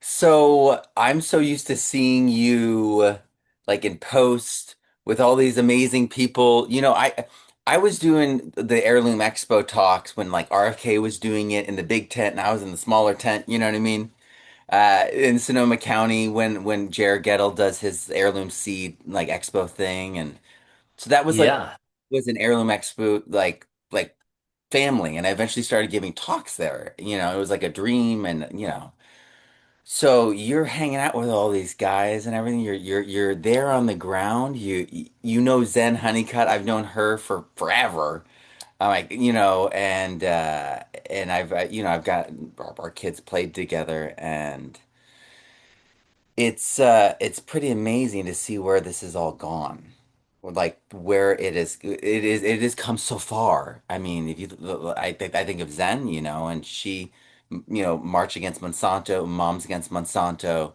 So I'm so used to seeing you like in post with all these amazing people. I was doing the Heirloom Expo talks when like RFK was doing it in the big tent and I was in the smaller tent, you know what I mean? In Sonoma County when Jared Gettle does his Heirloom Seed like Expo thing, and so that was like Yeah. was an Heirloom Expo like family, and I eventually started giving talks there. It was like a dream, and so you're hanging out with all these guys and everything. You're there on the ground. You know Zen Honeycutt. I've known her for forever. Like and I've got our kids played together, and it's pretty amazing to see where this has all gone. Like where it has come so far. I mean, if you I think of Zen, and she, March Against Monsanto, Moms Against Monsanto,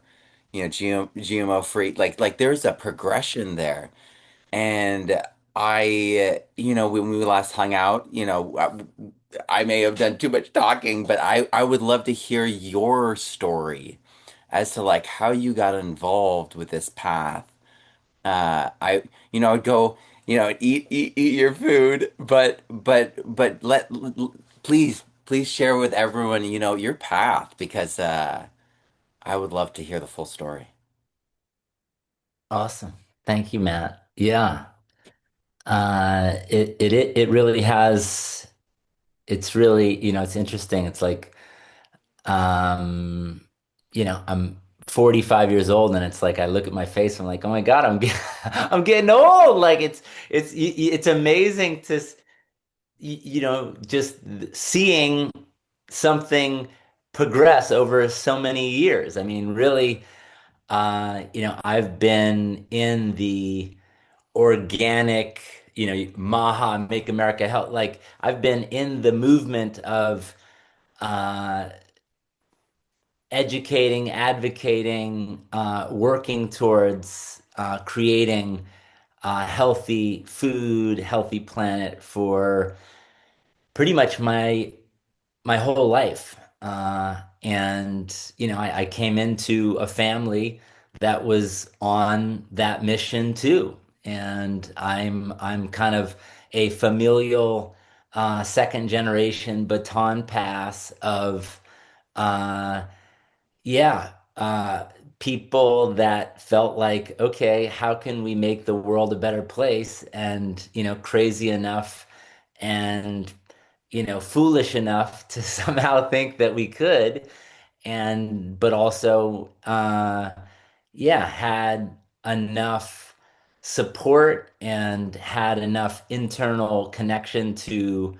GMO free. Like there's a progression there. And when we last hung out, I may have done too much talking, but I would love to hear your story as to like how you got involved with this path. I'd go, eat your food, but please share with everyone, your path because I would love to hear the full story. Awesome. Thank you, Matt. Yeah. It really has, it's really, it's interesting. It's like, um, I'm 45 years old and it's like I look at my face, I'm like, oh my God, I'm getting old. Like it's amazing to just seeing something progress over so many years. I mean, really, I've been in the organic, MAHA, Make America Health. Like I've been in the movement of uh, educating, advocating, working towards creating healthy food, healthy planet for pretty much my whole life. And I came into a family that was on that mission too. And I'm kind of a familial second generation baton pass of uh, yeah, people that felt like, okay, how can we make the world a better place? And, crazy enough and, foolish enough to somehow think that we could. And, but also, yeah, had enough support and had enough internal connection to,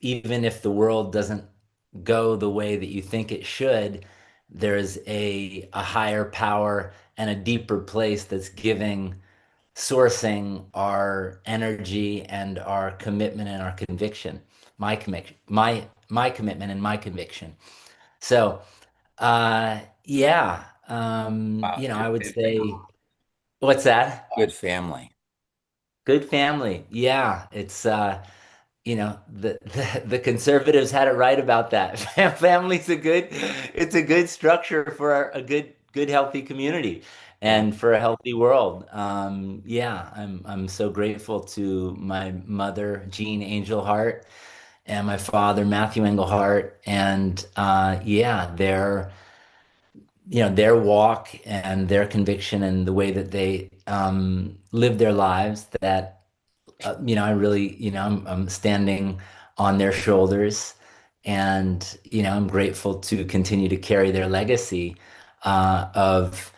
even if the world doesn't go the way that you think it should, there's a higher power and a deeper place that's sourcing our energy and our commitment and our conviction. My commitment and my conviction. So, yeah, Wow, I would good say, what's that? good family. Good family. Yeah, it's the conservatives had it right about that. Family's it's a good structure for a good healthy community Yeah. and for a healthy world. Yeah, I'm so grateful to my mother, Jean Engelhart, and my father, Matthew Engelhart, and yeah, their walk and their conviction and the way that they live their lives that I really, I'm standing on their shoulders and, I'm grateful to continue to carry their legacy of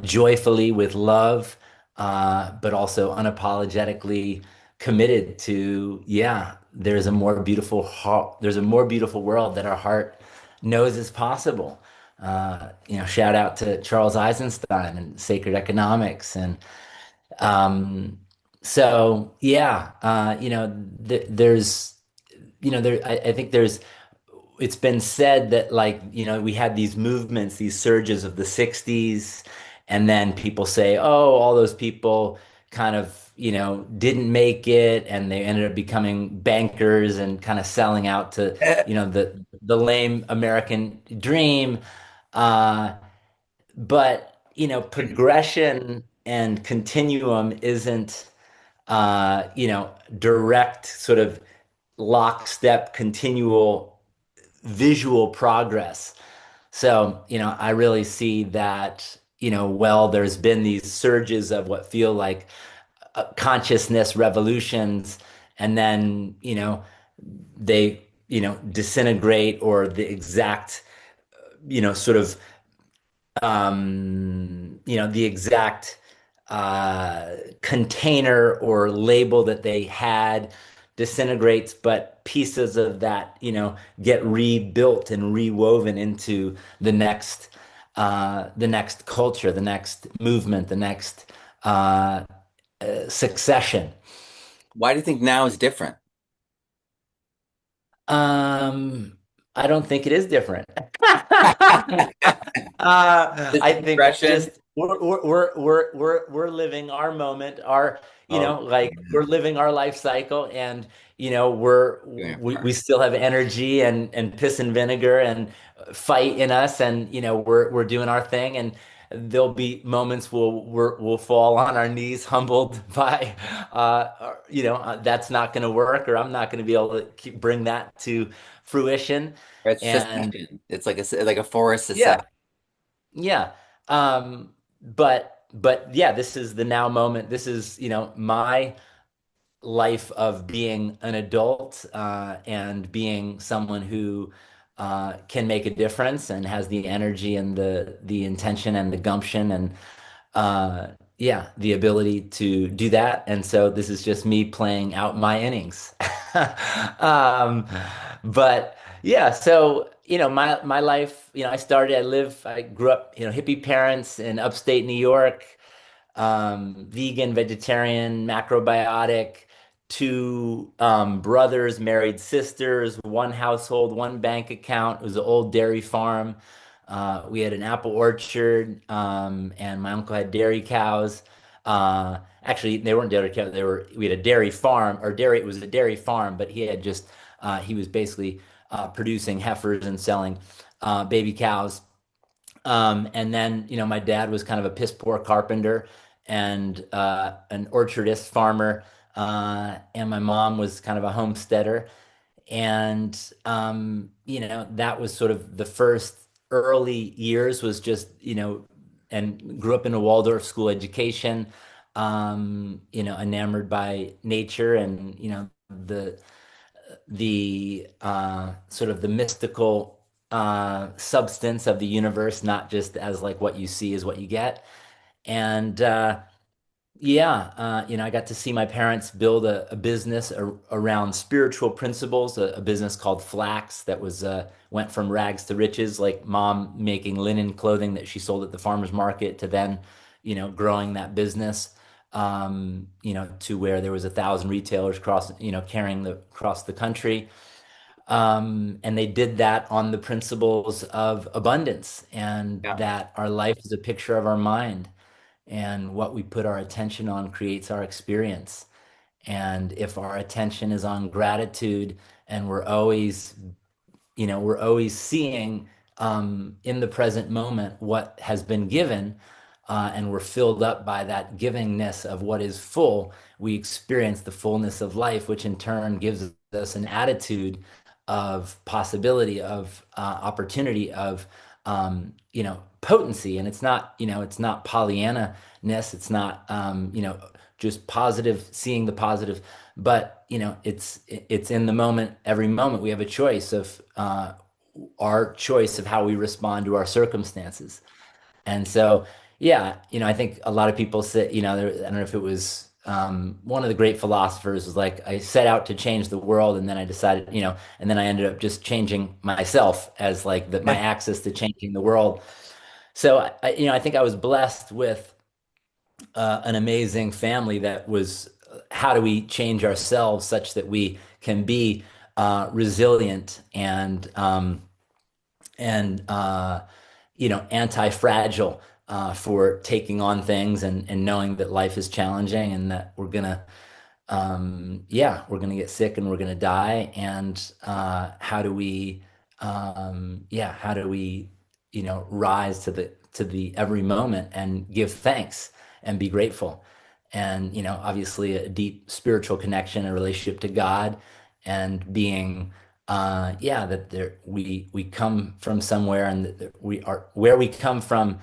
joyfully with love, but also unapologetically committed to, yeah, there's a more beautiful world that our heart knows is possible. Shout out to Charles Eisenstein and sacred economics and um, so yeah, there's, I think it's been said that like, we had these movements, these surges of the 60s, and then people say, oh, all those people kind of, didn't make it and they ended up becoming bankers and kind of selling out to, the lame American dream. Uh, but, progression and continuum isn't, direct sort of lockstep, continual visual progress. So, I really see that, well, there's been these surges of what feel like consciousness revolutions, and then, they, disintegrate, or the exact, sort of, the exact container or label that they had disintegrates, but pieces of that, get rebuilt and rewoven into the next culture, the next movement, the next uh, succession. Why do you think now is different? Um, I don't think it is different. This I think it's progression. just we're living our moment, our Oh, like we're yeah. living our life cycle, and Doing it we first. still have energy and piss and vinegar and fight in us, and we're doing our thing, and there'll be moments we'll fall on our knees, humbled by that's not going to work, or I'm not going to be able to bring that to fruition, It's and secession. It's like like a forest yeah. secession. Yeah. But yeah, this is the now moment. This is, my life of being an adult, and being someone who can make a difference and has the energy and the intention and the gumption and yeah, the ability to do that. And so this is just me playing out my innings. Um, but yeah, so my life, I grew up, hippie parents in upstate New York, vegan, vegetarian, macrobiotic, two brothers, married sisters, one household, one bank account. It was an old dairy farm. We had an apple orchard, and my uncle had dairy cows. Actually, they weren't dairy cows. We had a dairy farm, or dairy. It was a dairy farm, but he was basically producing heifers and selling baby cows. And then, my dad was kind of a piss poor carpenter and an orchardist farmer. And my mom was kind of a homesteader. And, that was sort of the first early years, was just, and grew up in a Waldorf school education, enamored by nature and, the sort of the mystical substance of the universe, not just as like what you see is what you get. And yeah, I got to see my parents build a business around spiritual principles, a business called Flax that went from rags to riches, like mom making linen clothing that she sold at the farmer's market, to then, growing that business, to where there was 1,000 retailers carrying across the country. And they did that on the principles of abundance, and Yeah. that our life is a picture of our mind, and what we put our attention on creates our experience. And if our attention is on gratitude, and we're always seeing in the present moment what has been given, and we're filled up by that givingness of what is full, we experience the fullness of life, which in turn gives us an attitude of possibility, of opportunity, of potency. And it's not Pollyanna-ness. It's not just positive, seeing the positive, but it's in the moment. Every moment we have a choice of our choice of how we respond to our circumstances. And so, yeah, I think a lot of people say, I don't know if it was one of the great philosophers was like, I set out to change the world, and then I decided, and then I ended up just changing myself as like my access to changing the world. So, I think I was blessed with an amazing family that was, how do we change ourselves such that we can be resilient and anti-fragile, for taking on things and knowing that life is challenging and that yeah, we're gonna get sick and we're gonna die. And how do we, rise to the every moment and give thanks and be grateful. And, obviously a deep spiritual connection, a relationship to God, and being, yeah, that we come from somewhere, and that we are where we come from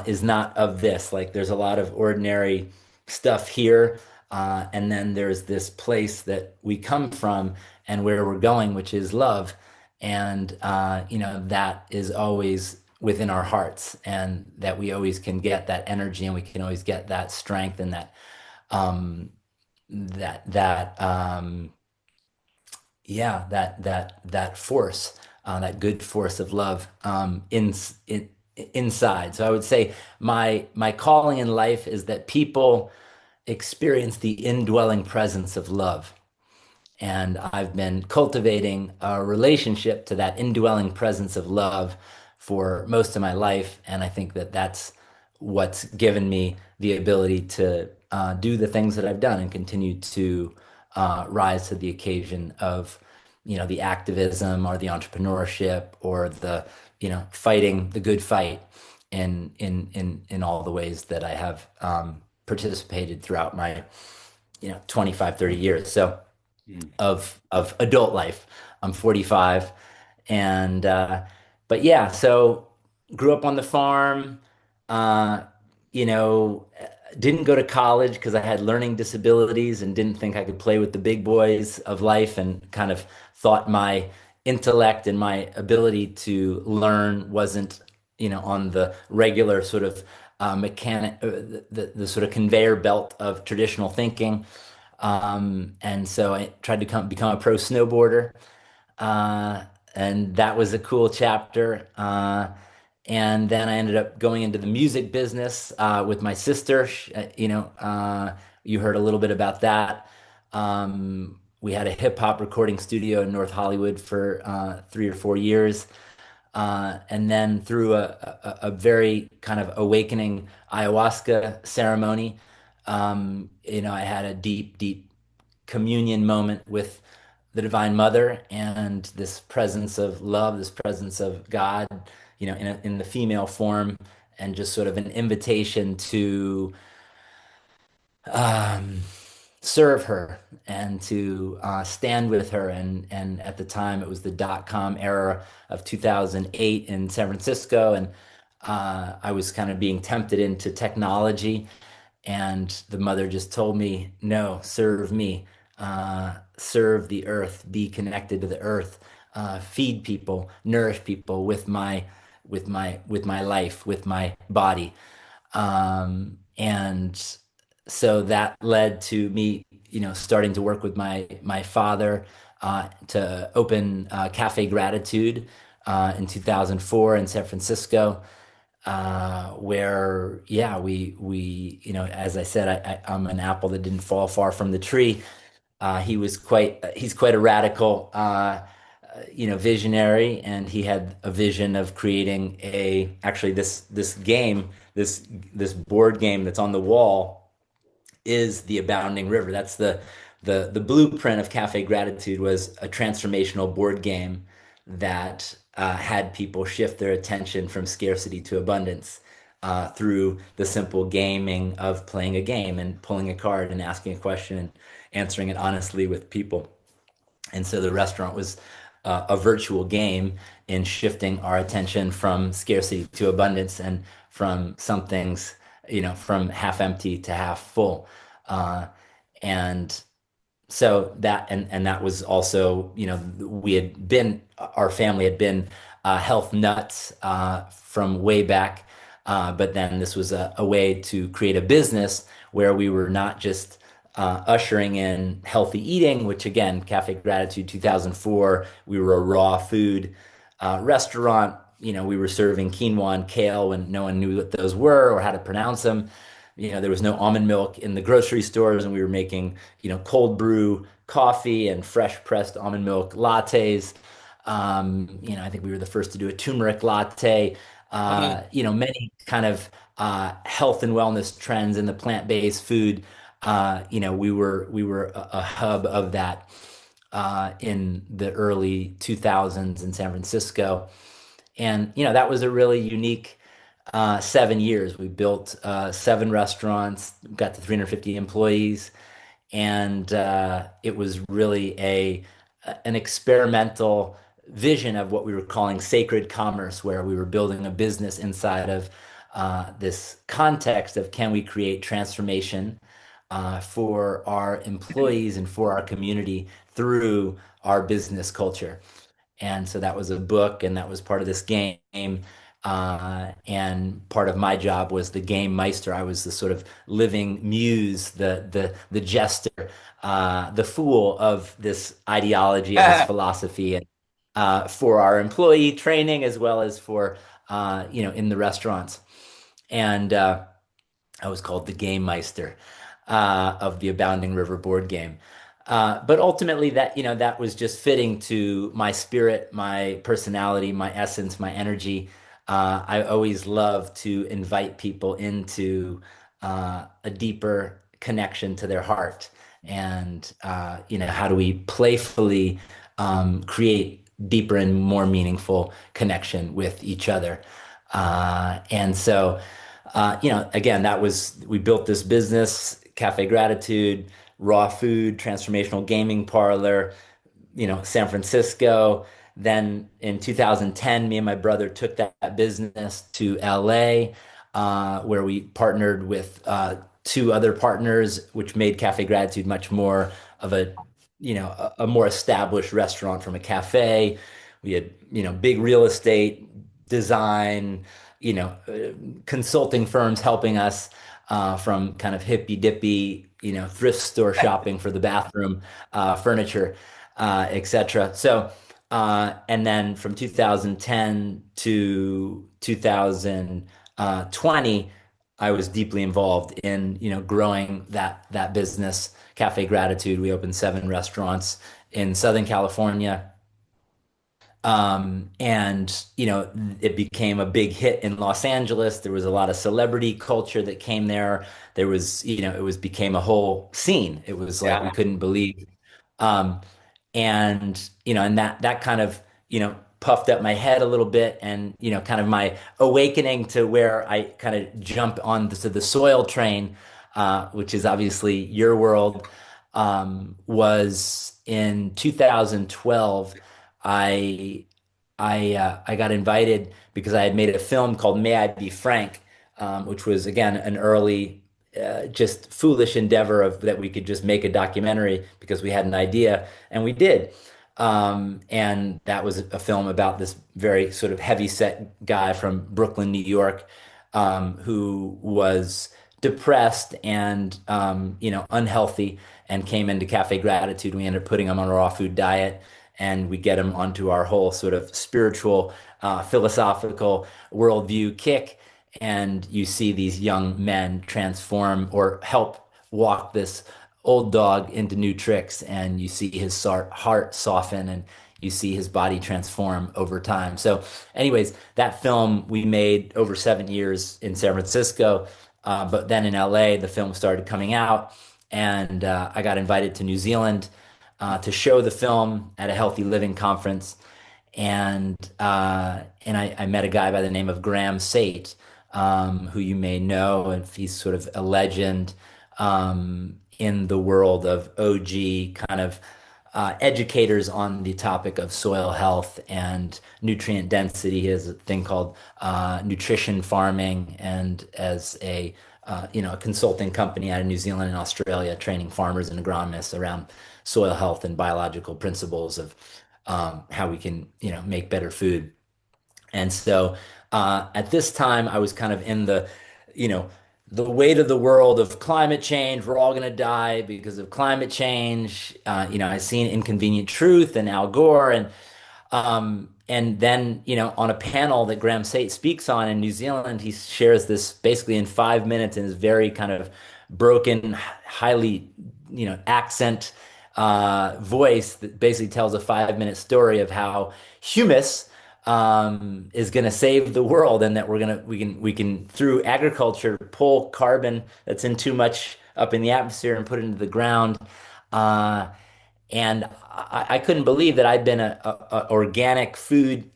is not of this. Like there's a lot of ordinary stuff here, and then there's this place that we come from and where we're going, which is love. And, that is always within our hearts, and that we always can get that energy, and we can always get that strength, and um, that that force, that good force of love, inside. So I would say my calling in life is that people experience the indwelling presence of love. And I've been cultivating a relationship to that indwelling presence of love for most of my life. And I think that that's what's given me the ability to do the things that I've done and continue to rise to the occasion of, the activism or the entrepreneurship or the, fighting the good fight in all the ways that I have participated throughout my, 25, 30 years. So Mm. of adult life. I'm 45, and but yeah, so grew up on the farm. Uh, you know, didn't go to college because I had learning disabilities and didn't think I could play with the big boys of life, and kind of thought my intellect and my ability to learn wasn't, on the regular sort of the sort of conveyor belt of traditional thinking. And so I tried to become a pro snowboarder. Uh, and that was a cool chapter. And then I ended up going into the music business with my sister. You heard a little bit about that. We had a hip hop recording studio in North Hollywood for 3 or 4 years. And then through a very kind of awakening ayahuasca ceremony, I had a deep, deep communion moment with the Divine Mother, and this presence of love, this presence of God, in the female form, and just sort of an invitation to um, serve her and to stand with her. And at the time, it was the dot-com era of 2008 in San Francisco, and I was kind of being tempted into technology. And the mother just told me, no, serve me, serve the earth, be connected to the earth, feed people, nourish people with my life, with my body. And so that led to me, starting to work with my father to open Cafe Gratitude in 2004 in San Francisco, where, yeah, as I said, I'm an apple that didn't fall far from the tree. He's quite a radical, visionary, and he had a vision of creating actually this game, this board game that's on the wall is the Abounding River. That's the blueprint of Cafe Gratitude, was a transformational board game that had people shift their attention from scarcity to abundance through the simple gaming of playing a game and pulling a card and asking a question and answering it honestly with people. And so the restaurant was a virtual game in shifting our attention from scarcity to abundance, and from some things, from half empty to half full. Uh, and so and that was also, our family had been health nuts from way back. But then this was a way to create a business where we were not just ushering in healthy eating, which again, Cafe Gratitude 2004, we were a raw food restaurant. We were serving quinoa and kale when no one knew what those were or how to pronounce them. There was no almond milk in the grocery stores, and we were making, cold brew coffee and fresh pressed almond milk lattes. I think we were the first to do a turmeric latte. Mhm. many kind of health and wellness trends in the plant-based food. We were a hub of that in the early 2000s in San Francisco. And, that was a really unique 7 years. We built seven restaurants, got to 350 employees, and it was really an experimental vision of what we were calling sacred commerce, where we were building a business inside of this context of can we create transformation for our employees and for our community through our business culture. And so that was a book, and that was part of this game. And part of my job was the game meister. I was the sort of living muse, the jester, the fool of this ideology and this philosophy, and for our employee training as well as for in the restaurants. And I was called the Game Meister of the Abounding River board game. But ultimately, that was just fitting to my spirit, my personality, my essence, my energy. I always love to invite people into a deeper connection to their heart, and how do we playfully create deeper and more meaningful connection with each other. And so, again, we built this business, Cafe Gratitude, raw food, transformational gaming parlor, San Francisco. Then in 2010, me and my brother took that business to LA, where we partnered with two other partners, which made Cafe Gratitude much more of a more established restaurant from a cafe. We had, big real estate, design, consulting firms helping us from kind of hippy dippy, thrift store shopping for the bathroom furniture, etc. So, and then from 2010 to 2020, I was deeply involved in, growing that business, Cafe Gratitude. We opened seven restaurants in Southern California. And it became a big hit in Los Angeles. There was a lot of celebrity culture that came there. There was, became a whole scene. It was like we Yeah. couldn't believe. Um, and that kind of, puffed up my head a little bit, and, kind of my awakening to where I kind of jump on to the soil train, which is obviously your world, was in 2012. I I got invited because I had made a film called May I Be Frank, which was again an early, just foolish endeavor of that we could just make a documentary because we had an idea, and we did. And that was a film about this very sort of heavy set guy from Brooklyn, New York, who was depressed and unhealthy, and came into Cafe Gratitude. We ended up putting him on a raw food diet, and we get him onto our whole sort of spiritual, philosophical worldview kick. And you see these young men transform or help walk this old dog into new tricks, and you see his heart soften, and you see his body transform over time. So, anyways, that film we made over 7 years in San Francisco, but then in LA, the film started coming out, and I got invited to New Zealand to show the film at a healthy living conference, and I met a guy by the name of Graham Sate, who you may know, and he's sort of a legend in the world of OG kind of educators on the topic of soil health and nutrient density. He has a thing called nutrition farming, and as a consulting company out of New Zealand and Australia, training farmers and agronomists around soil health and biological principles of how we can make better food. And so at this time, I was kind of in you know, the weight of the world of climate change. We're all going to die because of climate change. I've seen Inconvenient Truth and Al Gore, and then, on a panel that Graham Sate speaks on in New Zealand, he shares this basically in 5 minutes in his very kind of broken, highly, accent voice that basically tells a 5 minute story of how humus is going to save the world, and that we can through agriculture pull carbon that's in too much up in the atmosphere and put it into the ground. Uh, and I couldn't believe that I'd been a organic food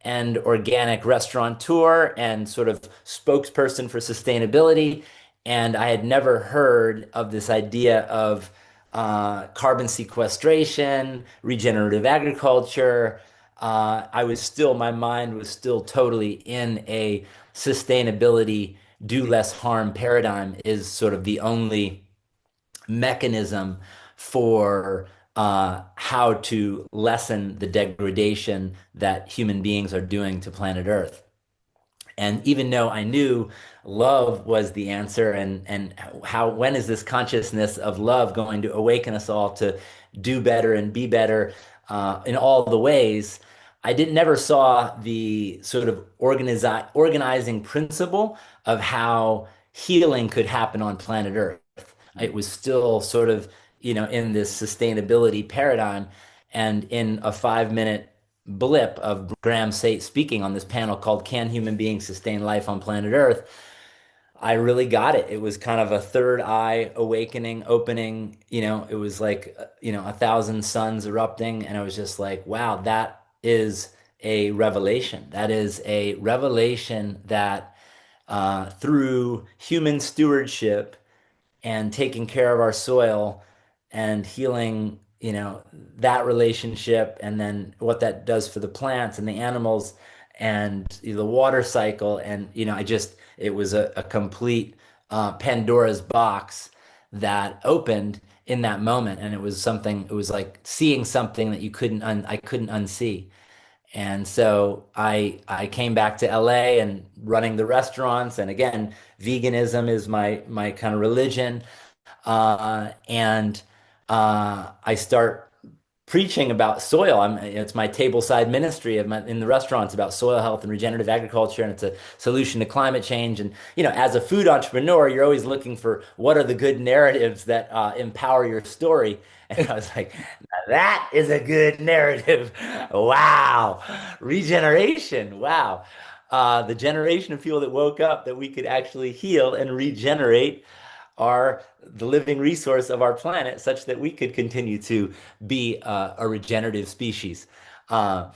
and organic restaurateur and sort of spokesperson for sustainability. And I had never heard of this idea of carbon sequestration, regenerative agriculture. My mind was still totally in a sustainability, do less harm paradigm is sort of the only mechanism for how to lessen the degradation that human beings are doing to planet Earth. And even though I knew love was the answer, and how when is this consciousness of love going to awaken us all to do better and be better in all the ways, I didn't never saw the sort of organizing principle of how healing could happen on planet Earth. It was still sort of, in this sustainability paradigm. And in a 5 minute blip of Graham Sate speaking on this panel called Can Human Beings Sustain Life on Planet Earth? I really got it. It was kind of a third eye awakening, opening. It was like, 1,000 suns erupting. And I was just like, wow, that is a revelation. That is a revelation that through human stewardship and taking care of our soil and healing, that relationship, and then what that does for the plants and the animals and the water cycle. And, it was a complete Pandora's box that opened in that moment. And it was like seeing something that I couldn't unsee. And so I came back to LA and running the restaurants. And again, veganism is my kind of religion. And I start preaching about soil. It's my tableside ministry in the restaurants about soil health and regenerative agriculture, and it's a solution to climate change. And as a food entrepreneur, you're always looking for what are the good narratives that empower your story. And I was like, now that is a good narrative. Wow, regeneration. Wow, the generation of people that woke up that we could actually heal and regenerate are the living resource of our planet, such that we could continue to be a regenerative species. Uh,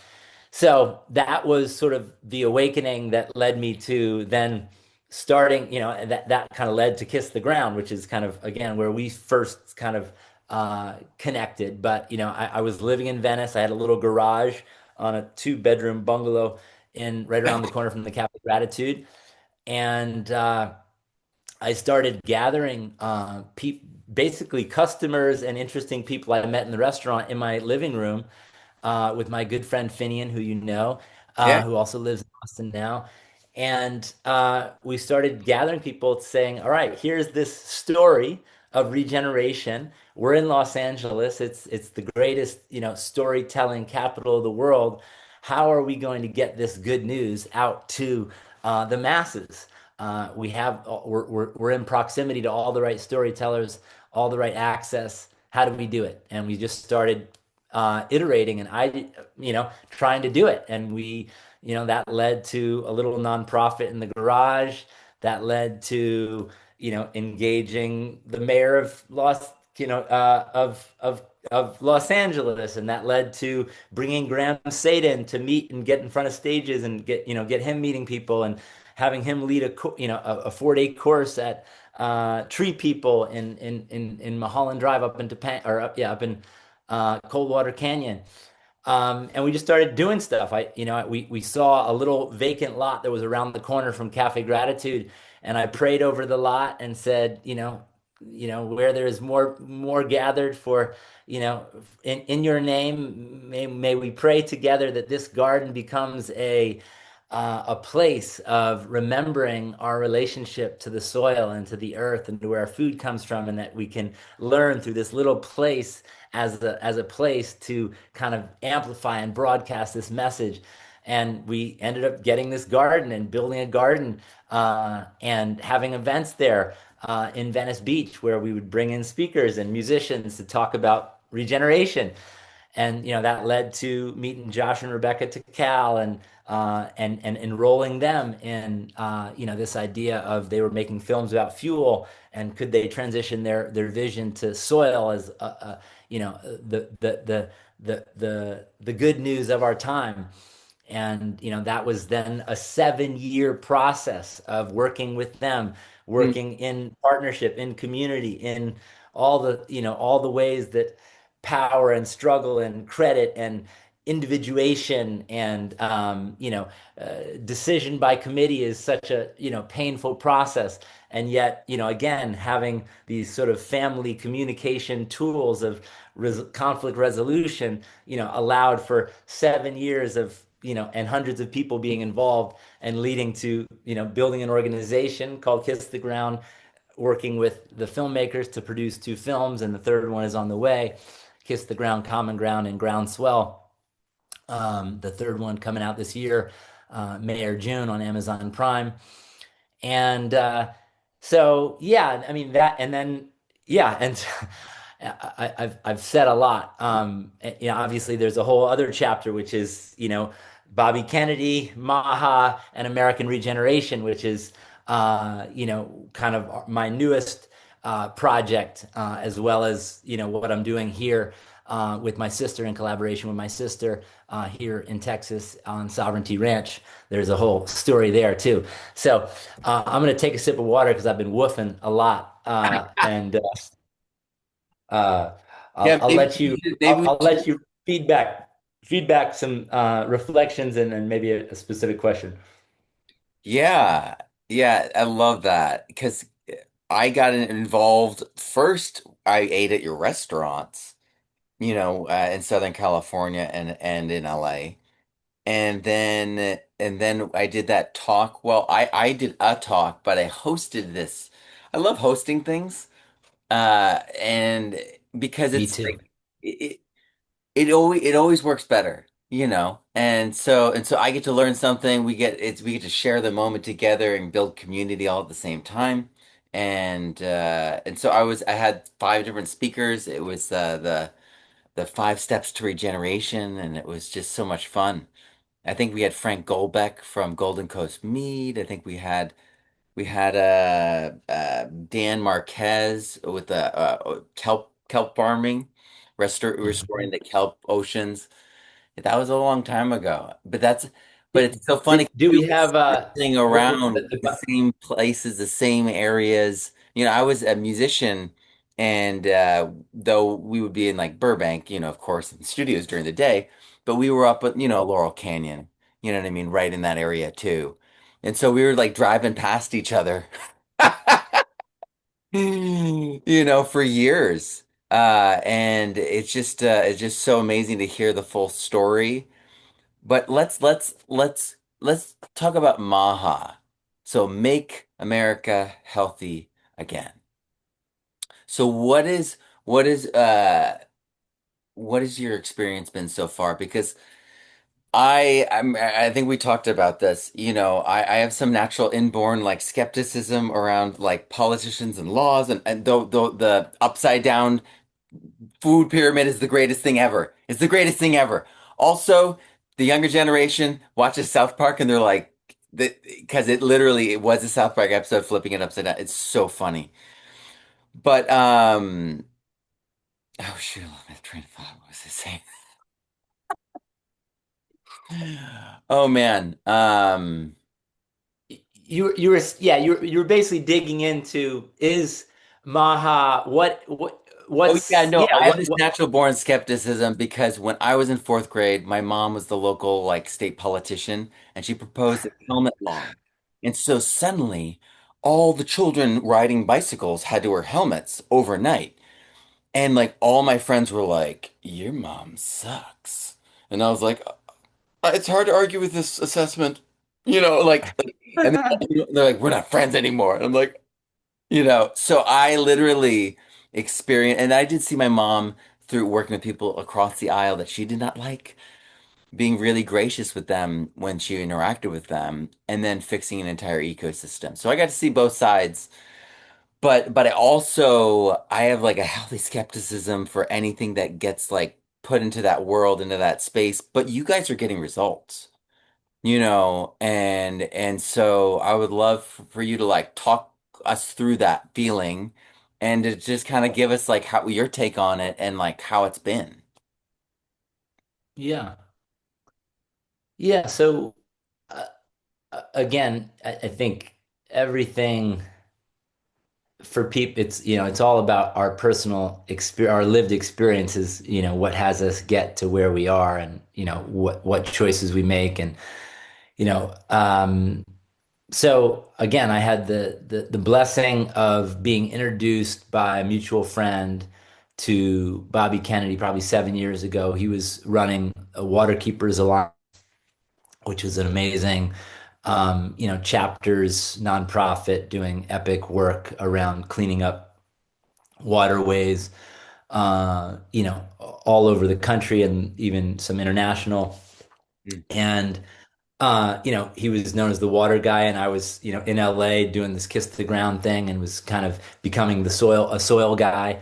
so that was sort of the awakening that led me to then starting, that kind of led to Kiss the Ground, which is kind of, again, where we first kind of connected. But, I was living in Venice. I had a little garage on a two-bedroom bungalow right around the corner from the Cafe Gratitude. And I started gathering basically customers and interesting people I met in the restaurant in my living room with my good friend Finian, who Yeah. who also lives in Austin now. And we started gathering people saying, all right, here's this story of regeneration. We're in Los Angeles. It's the greatest, storytelling capital of the world. How are we going to get this good news out to the masses? We're in proximity to all the right storytellers, all the right access. How do we do it? And we just started iterating, and trying to do it. And that led to a little nonprofit in the garage. That led to, engaging the mayor of Los Angeles, and that led to bringing Graham Sate in to meet and get in front of stages and get him meeting people, and having him lead a 4 day course at Tree People in Mulholland Drive up in Japan, or up in Coldwater Canyon. And we just started doing stuff. We saw a little vacant lot that was around the corner from Cafe Gratitude, and I prayed over the lot and said, where there is more gathered for, in your name, may we pray together that this garden becomes a place of remembering our relationship to the soil and to the earth and to where our food comes from, and that we can learn through this little place as a place to kind of amplify and broadcast this message. And we ended up getting this garden and building a garden and having events there in Venice Beach, where we would bring in speakers and musicians to talk about regeneration. and that led to meeting Josh and Rebecca to Cal and enrolling them in this idea of they were making films about fuel and could they transition their vision to soil as the good news of our time. And that was then a 7-year process of working with them, Mm, working in partnership, in community, in all the ways that power and struggle and credit and individuation and decision by committee is such a painful process. And yet again, having these sort of family communication tools of conflict resolution allowed for 7 years of and hundreds of people being involved and leading to building an organization called Kiss the Ground, working with the filmmakers to produce 2 films, and the third one is on the way. Kiss the Ground, Common Ground, and Groundswell. The third one coming out this year, May or June on Amazon Prime. And so yeah, I mean that, and then yeah, and I've said a lot. Obviously there's a whole other chapter which is Bobby Kennedy, MAHA, and American Regeneration, which is kind of my newest project, as well as what I'm doing here with my sister, in collaboration with my sister here in Texas on Sovereignty Ranch. There's a whole story there too. So I'm gonna take a sip of water because I've been woofing a lot, and uh, I'll, yeah, I'll let you maybe I'll, we I'll should. let you feedback some reflections and maybe a specific question. Yeah, yeah, I love that because I got involved first. I ate at your restaurants, in Southern California and in LA. And then I did that talk. Well, I did a talk, but I hosted this. I love hosting things. And because Me it's too. like it always works better. And so I get to learn something. We get to share the moment together and build community all at the same time. And so I had 5 different speakers. It was the 5 steps to regeneration, and it was just so much fun. I think we had Frank Golbeck from Golden Coast Mead. I think we had Dan Marquez with the kelp farming, restoring Mhm. the kelp oceans. That was a long time ago, but Did, it's so funny. do We we were have sitting what was around the the same places, the same areas. I was a musician, and though we would be in like Burbank, of course, in studios during the day, but we were up at Laurel Canyon. You know what I mean, right in that area too. And so we were like driving past each other, for years. And it's just so amazing to hear the full story. But let's talk about MAHA. So make America healthy again. So what is your experience been so far? Because I think we talked about this. I have some natural inborn like skepticism around like politicians and laws, and though the upside down food pyramid is the greatest thing ever. It's the greatest thing ever. Also, the younger generation watches South Park and they're like, because it was a South Park episode flipping it upside down. It's so funny. But oh shoot, I lost my train of thought. What was I saying? Oh man. you were basically digging into is Maha Oh yeah, what's no, yeah I have this what natural born skepticism because when I was in fourth grade, my mom was the local like state politician and she proposed a helmet law. And so suddenly all the children riding bicycles had to wear helmets overnight. And like all my friends were like, "Your mom sucks." And I was like, It's hard to argue with this assessment." And they're like, "We're not friends anymore." And I'm like, so I literally experienced, and I did see my mom through working with people across the aisle that she did not like, being really gracious with them when she interacted with them, and then fixing an entire ecosystem. So I got to see both sides, but I have like a healthy skepticism for anything that gets like put into that world, into that space, but you guys are getting results, and so I would love for you to like talk us through that feeling and to just kind of give us like how your take on it and like how it's been. Yeah. Yeah. So uh, again, I think everything for people, it's all about our personal experience, our lived experiences, what has us get to where we are and, what choices we make. And, you know, um, so again, I had the blessing of being introduced by a mutual friend to Bobby Kennedy probably 7 years ago. He was running a Waterkeepers Alliance, which was an amazing, chapters nonprofit doing epic work around cleaning up waterways, all over the country and even some international. Mm. And he was known as the water guy, and I was, in LA doing this kiss the ground thing and was kind of becoming a soil guy.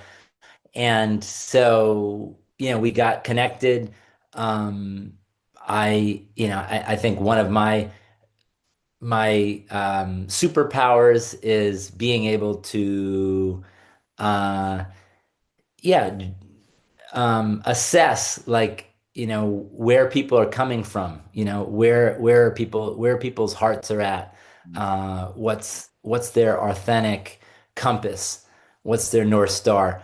And so, we got connected. Um, I think one of my superpowers is being able to, uh, yeah, assess like where people are coming from, where people's hearts are at, what's their authentic compass, what's their North Star.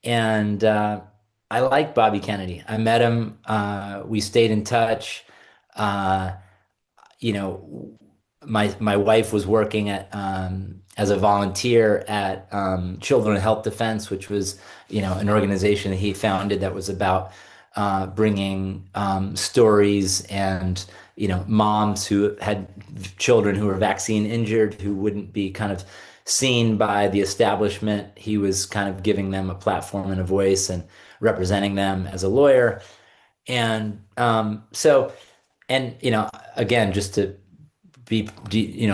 And I like Bobby Kennedy. I met him, we stayed in touch. uh, you know, my wife was working at as a volunteer at Children Health Defense, which was an organization that he founded that was about bringing stories and moms who had children who were vaccine injured who wouldn't be kind of seen by the establishment. He was kind of giving them a platform and a voice and representing them as a lawyer. And and again, just to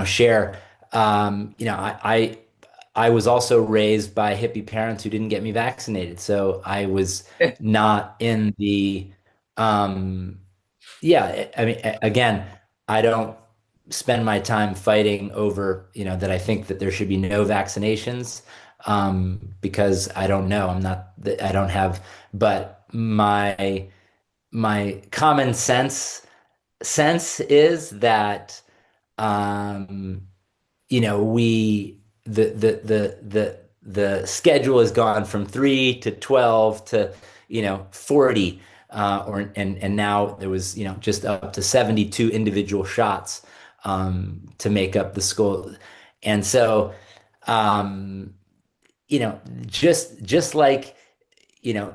share, I was also raised by hippie parents who didn't get me vaccinated, so I was not in the um, yeah. I mean, again, I don't spend my time fighting over, that I think that there should be no vaccinations, because I don't know. I don't have, but my common sense is that um, we the schedule has gone from 3 to 12 to 40, and now there was just up to 72 individual shots to make up the school. And so um, just like you know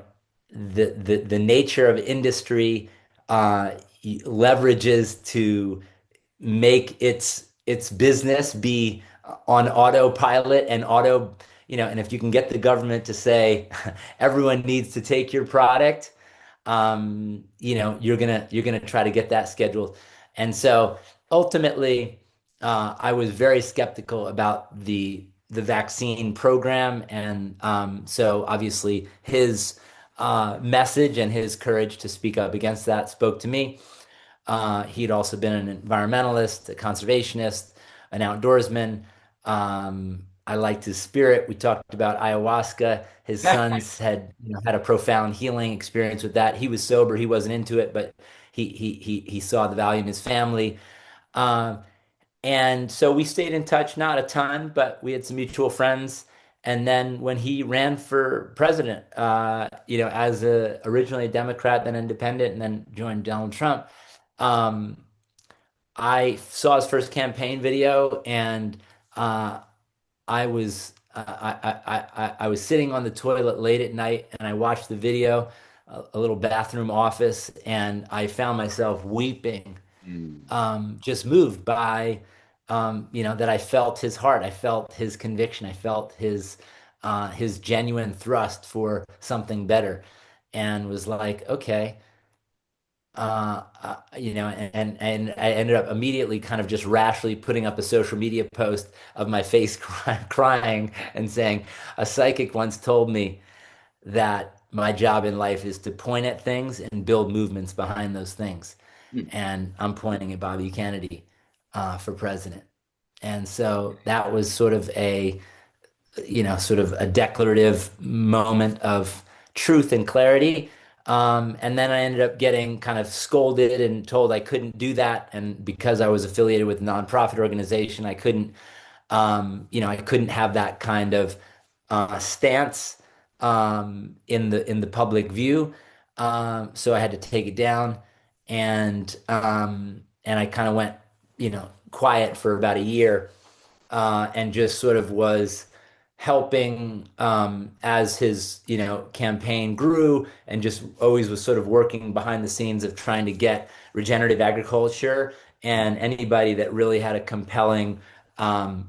the nature of industry uh, leverages to make its business be on autopilot and and if you can get the government to say everyone needs to take your product, you're gonna try to get that scheduled. And so ultimately, I was very skeptical about the vaccine program, and so obviously his message and his courage to speak up against that spoke to me. He'd also been an environmentalist, a conservationist, an outdoorsman. I liked his spirit. We talked about ayahuasca. His sons had a profound healing experience with that. He was sober. He wasn't into it, but he saw the value in his family. Um, and so we stayed in touch, not a ton, but we had some mutual friends. And then when he ran for president, as originally a Democrat, then independent, and then joined Donald Trump, um, I saw his first campaign video, and uh, I was sitting on the toilet late at night, and I watched the video, a little bathroom office, and I found myself weeping, Mm. just moved by, that I felt his heart, I felt his conviction, I felt his genuine thrust for something better, and was like, okay. And I ended up immediately kind of just rashly putting up a social media post of my face crying and saying, a psychic once told me that my job in life is to point at things and build movements behind those things. Hmm. And I'm pointing at Bobby Kennedy for president. And so that was sort of sort of a declarative moment of truth and clarity. And then I ended up getting kind of scolded and told I couldn't do that. And because I was affiliated with a nonprofit organization, I couldn't have that kind of stance in the public view. So I had to take it down, and I kind of went, quiet for about a year, and just sort of was helping as his campaign grew, and just always was sort of working behind the scenes of trying to get regenerative agriculture and anybody that really had a compelling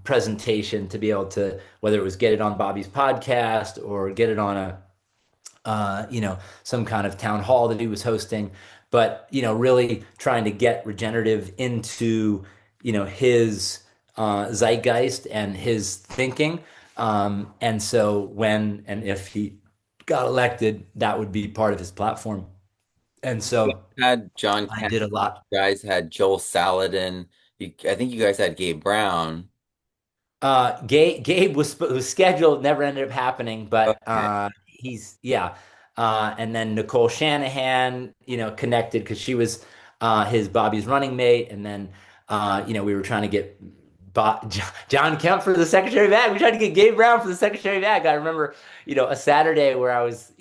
presentation to be able to, whether it was get it on Bobby's podcast or get it on some kind of town hall that he was hosting, but really trying to get regenerative into his zeitgeist and his thinking. And so when and if he got elected, that would be part of his platform. And You so had John I Kennedy, did a lot. you guys had Joel Salatin. I think you guys had Gabe Brown. Gabe was scheduled, never ended up happening, but Okay. he's yeah. And then Nicole Shanahan, connected because she was his Bobby's running mate, and then we were trying to get John Kemp for the Secretary of Ag. We tried to get Gabe Brown for the Secretary of Ag. I remember, a Saturday where I was,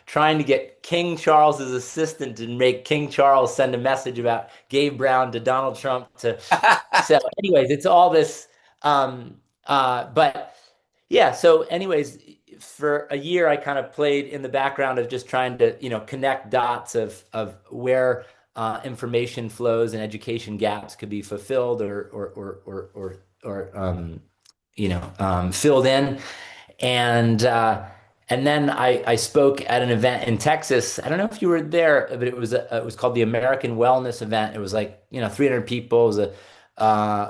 trying to get King Charles's assistant to make King Charles send a message about Gabe Brown to Donald Trump to. So, anyways, it's all this. But yeah, so anyways, for a year I kind of played in the background of just trying to, connect dots of where information flows and education gaps could be fulfilled or filled in. And then I spoke at an event in Texas. I don't know if you were there, but it was called the American Wellness Event. It was like 300 people. It was a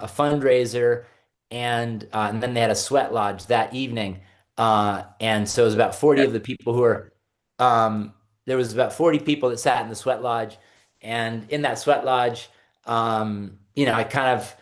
fundraiser, and then they had a sweat lodge that evening. And so it was about 40 of the people who were there was about 40 people that sat in the sweat lodge, and in that sweat lodge, I kind of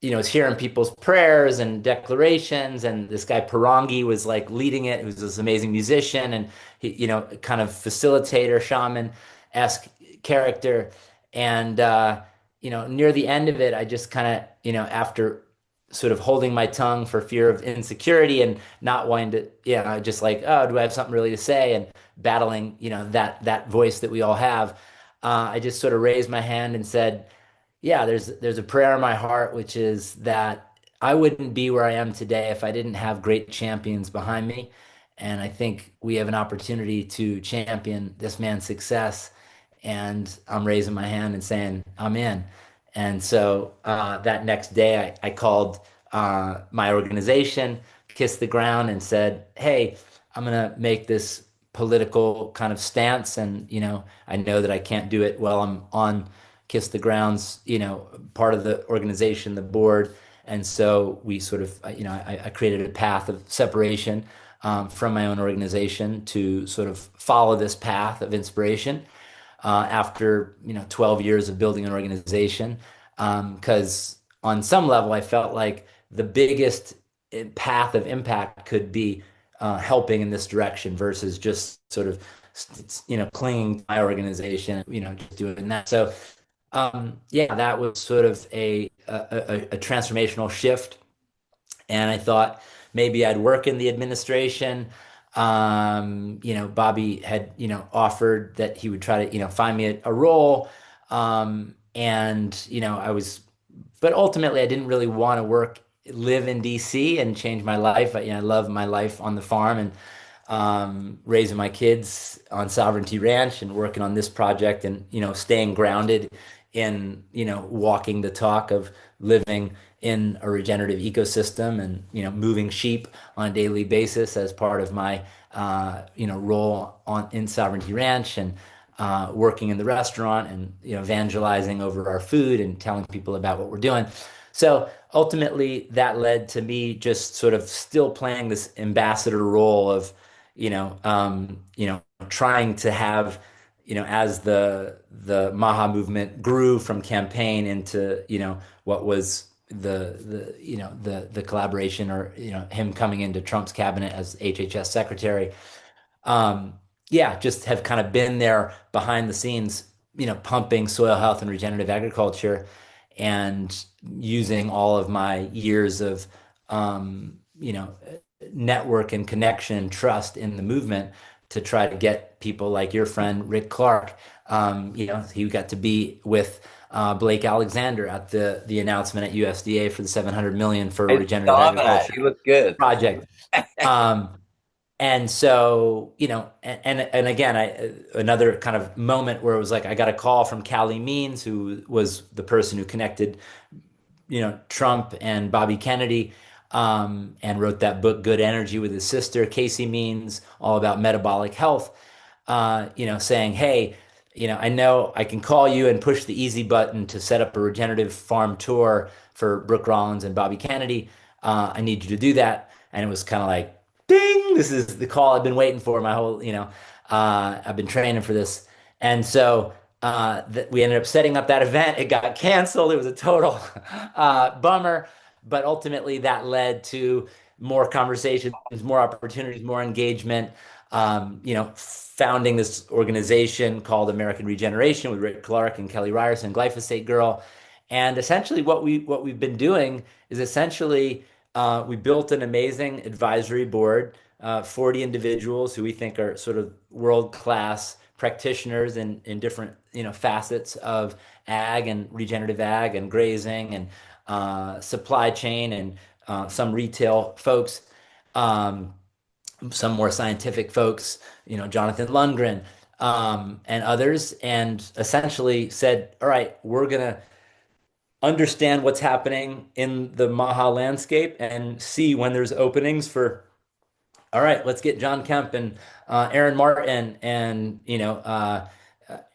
was hearing people's prayers and declarations, and this guy Parangi was like leading it. He was this amazing musician, and he, kind of facilitator, shaman-esque character. And near the end of it, I just kind of, after sort of holding my tongue for fear of insecurity and not wanting to, just like, oh, do I have something really to say? And battling, that voice that we all have. I just sort of raised my hand and said, yeah, there's a prayer in my heart, which is that I wouldn't be where I am today if I didn't have great champions behind me. And I think we have an opportunity to champion this man's success. And I'm raising my hand and saying, I'm in. And so that next day, I called my organization, kissed the ground, and said, hey, I'm going to make this political kind of stance. And, I know that I can't do it while I'm on Kiss the Ground's, part of the organization, the board. And so we sort of, I created a path of separation from my own organization to sort of follow this path of inspiration after 12 years of building an organization, because on some level I felt like the biggest path of impact could be helping in this direction versus just sort of clinging to my organization, just doing that. So yeah, that was sort of a transformational shift, and I thought maybe I'd work in the administration. Bobby had, offered that he would try to, find me a role. And, but ultimately I didn't really want to live in DC and change my life. I love my life on the farm and raising my kids on Sovereignty Ranch and working on this project and, staying grounded in, walking the talk of living in a regenerative ecosystem and, moving sheep on a daily basis as part of my, role in Sovereignty Ranch and working in the restaurant and, evangelizing over our food and telling people about what we're doing. So ultimately, that led to me just sort of still playing this ambassador role of, trying to have, as the MAHA movement grew from campaign into, what was the collaboration, or, him coming into Trump's cabinet as HHS secretary. um, yeah, just have kind of been there behind the scenes, pumping soil health and regenerative agriculture, and using all of my years of, um, you know, network and connection, trust in the movement to try to get people like your friend Rick Clark. He got to be with Blake Alexander at the announcement at USDA for the 700 million for I regenerative saw that. agriculture He looked good. project. Um, and so, and again, another kind of moment where it was like I got a call from Callie Means, who was the person who connected, Trump and Bobby Kennedy, and wrote that book, Good Energy, with his sister, Casey Means, all about metabolic health, saying, hey, I know I can call you and push the easy button to set up a regenerative farm tour for Brooke Rollins and Bobby Kennedy. I need you to do that. And it was kind of like, ding, this is the call I've been waiting for my whole, I've been training for this. And so we ended up setting up that event. It got canceled. It was a total bummer, but ultimately that led to more conversations, more opportunities, more engagement. Founding this organization called American Regeneration with Rick Clark and Kelly Ryerson, Glyphosate Girl. And essentially what we've been doing is essentially we built an amazing advisory board, 40 individuals who we think are sort of world-class practitioners in different, facets of ag and regenerative ag and grazing and supply chain, and some retail folks, um, some more scientific folks, Jonathan Lundgren, and others, and essentially said, all right, we're going to understand what's happening in the MAHA landscape and see when there's openings for, all right, let's get John Kemp and Aaron Martin and,